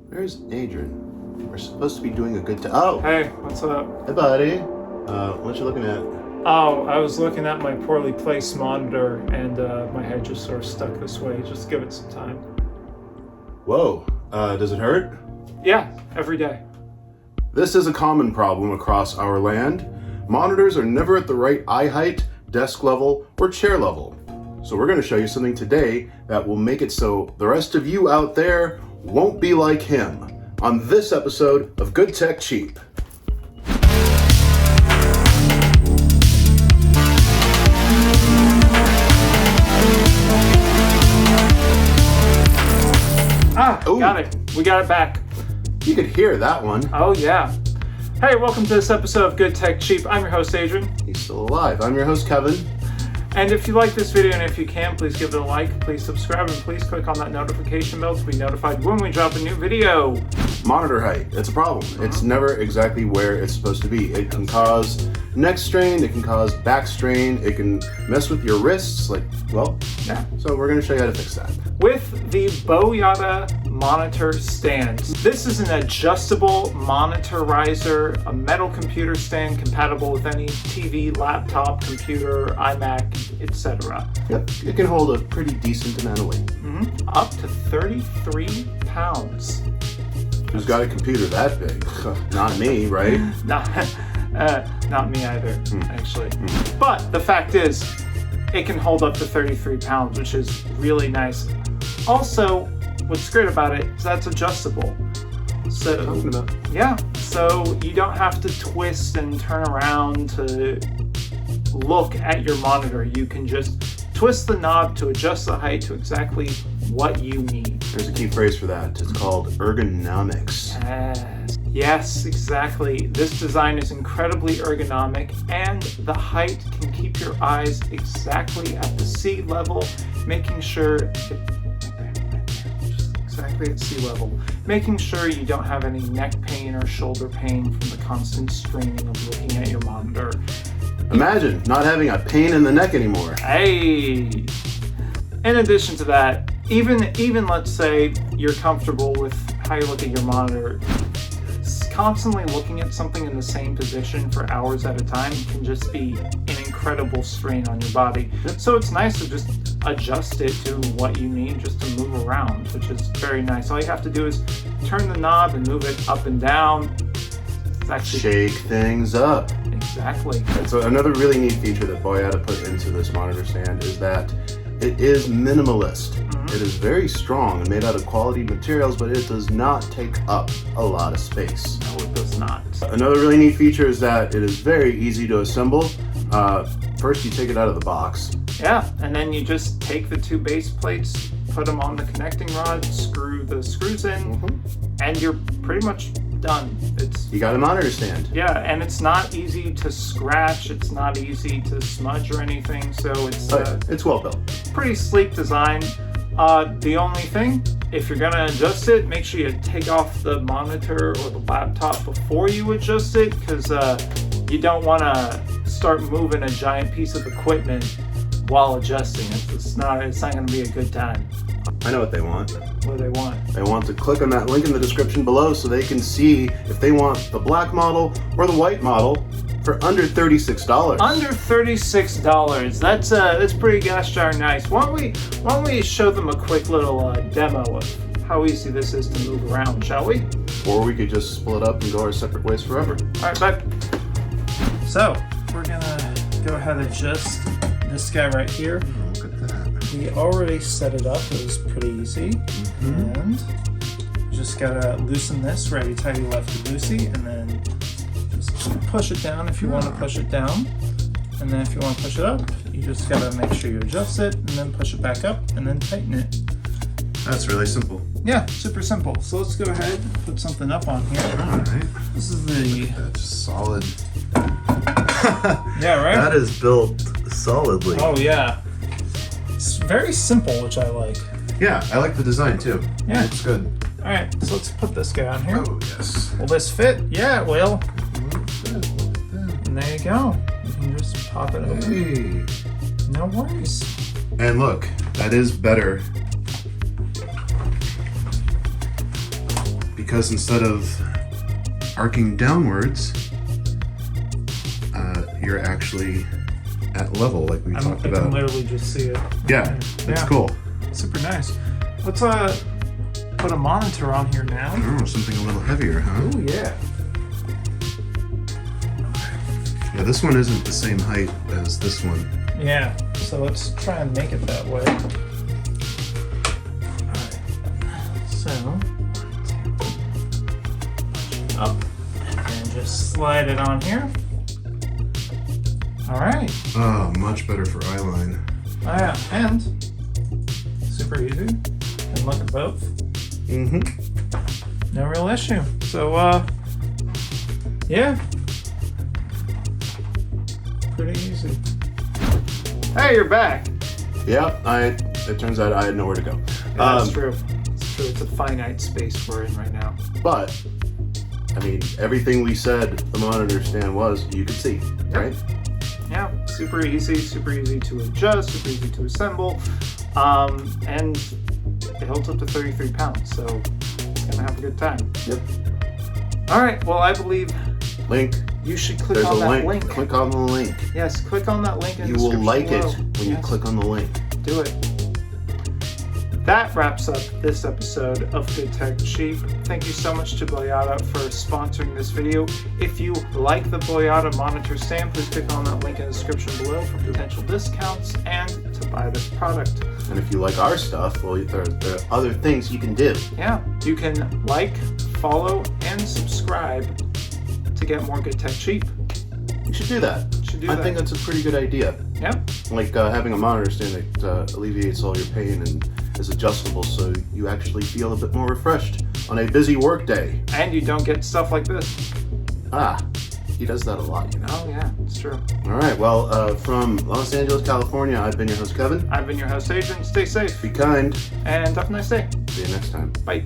Where's Adron? We're supposed to be doing a good Oh! Hey, what's up? Hey, buddy. What you looking at? Oh, I was looking at my poorly placed monitor and my head just sort of stuck this way. Just give it some time. Whoa. Does it hurt? Yeah, every day. This is a common problem across our land. Monitors are never at the right eye height, desk level, or chair level. So we're going to show you something today that will make it so the rest of you out there won't be like him on this episode of Good Tech Cheap. Ooh. Got it. We got it back. You could hear that one. Oh, yeah. Hey, welcome to this episode of Good Tech Cheap. I'm your host, Adron. He's still alive. I'm your host, Kevin. And if you like this video, and if you can, please give it a like, please subscribe, and please click on that notification bell to be notified when we drop a new video. Monitor height, it's a problem. It's never exactly where it's supposed to be. It can cause neck strain, it can cause back strain, it can mess with your wrists, yeah. So we're gonna show you how to fix that. With the BoYata monitor stand. This is an adjustable monitor riser, a metal computer stand compatible with any TV, laptop, computer, iMac, etc. Yep, it can hold a pretty decent amount of weight. Up to 33 pounds. Who's got a computer that big? Not me, right? Not me either, actually. But the fact is, it can hold up to 33 pounds, which is really nice. Also, what's great about it is that's adjustable. So, Talking about. yeah, so you don't have to twist and turn around to look at your monitor. You can just twist the knob to adjust the height to exactly what you need. There's a key phrase for that. It's called ergonomics. Yes, exactly. This design is incredibly ergonomic, and the height can keep your eyes exactly at the seat level, making sure just exactly at sea level, making sure you don't have any neck pain or shoulder pain from the constant straining of looking at your monitor. Imagine not having a pain in the neck anymore. Hey! In addition to that, even let's say you're comfortable with how you look at your monitor, constantly looking at something in the same position for hours at a time can just be an incredible strain on your body. So it's nice to just adjust it to what you need just to move around, which is very nice. All you have to do is turn the knob and move it up and down. It's actually shake things up. Exactly. And so another really neat feature that BoYata put into this monitor stand is that it is minimalist. It is very strong and made out of quality materials, but it does not take up a lot of space. No, it does not. Another really neat feature is that it is very easy to assemble. First, you take it out of the box. Yeah, and then you just take the two base plates, put them on the connecting rod, screw the screws in, and you're pretty much done. You got a monitor stand. Yeah, and it's not easy to scratch. It's not easy to smudge or anything. So it's well built. Pretty sleek design. The only thing, if you're gonna adjust it, make sure you take off the monitor or the laptop before you adjust it, because you don't want to start moving a giant piece of equipment while adjusting it. It's not going to be a good time. I know what they want. What do they want? They want to click on that link in the description below so they can see if they want the black model or the white model for under $36. Under $36. That's pretty gosh darn nice. Why don't we show them a quick little demo of how easy this is to move around, shall we? Or we could just split up and go our separate ways forever. All right, bye. So we're gonna go ahead and adjust this guy right here. Look at that. We already set it up. It was pretty easy. And you just gotta loosen this righty-tighty, lefty-loosey, and then just push it down if you want to push it down. And then if you want to push it up, you just gotta make sure you adjust it, and then push it back up, and then tighten it. That's really simple. Yeah, super simple. So let's go ahead and put something up on here. All right. This is the... That's solid. Yeah, right? That is built solidly. Oh, yeah. It's very simple, which I like. Yeah, I like the design too. Yeah. It's good. All right, so let's put this guy on here. Oh, yes. Will this fit? Yeah, it will. And there you go. You can just pop it over. Hey. No worries. And look, that is better because instead of arcing downwards, you're actually at level like we talked I about. can literally just see it. Yeah, it's cool. Super nice. Let's put a monitor on here now. Oh, something a little heavier, huh? Oh yeah. Yeah, this one isn't the same height as this one. Yeah, so let's try and make it that way. Alright, so, up, and just slide it on here. Alright. Oh, much better for eyeline. Oh yeah, and super easy. And look at both. Mm-hmm. No real issue. So, yeah. Pretty easy. Hey, you're back. Yeah, it turns out I had nowhere to go. Yeah, that's true. It's true. It's a finite space we're in right now. But, I mean, everything we said the monitor stand was, you could see, right? Yeah, super easy to adjust, super easy to assemble, and it holds up to 33 pounds, so it's gonna have a good time. Yep. All right, well, I believe Link. you should click There's on a that link. link. Click on the link. Yes, click on that link in the You will description like below. it when you Yes, click on the link. do it. That wraps up this episode of Good Tech Cheap. Thank you so much to BoYata for sponsoring this video. If you like the BoYata monitor stand, please click on that link in the description below for potential discounts and to buy this product. And if you like our stuff, well, there are other things you can do. Yeah, you can like, follow, and subscribe to get more Good Tech Cheap. You should do that. I think that's a pretty good idea. Yeah. Like having a monitor stand that alleviates all your pain and is adjustable so you actually feel a bit more refreshed on a busy work day. And you don't get stuff like this. Ah, he does that a lot, you know. Oh yeah, it's true. All right, well, from Los Angeles, California, I've been your host, Kevin. I've been your host, Adron. Stay safe Be kind. and have a nice day. See you next time. Bye.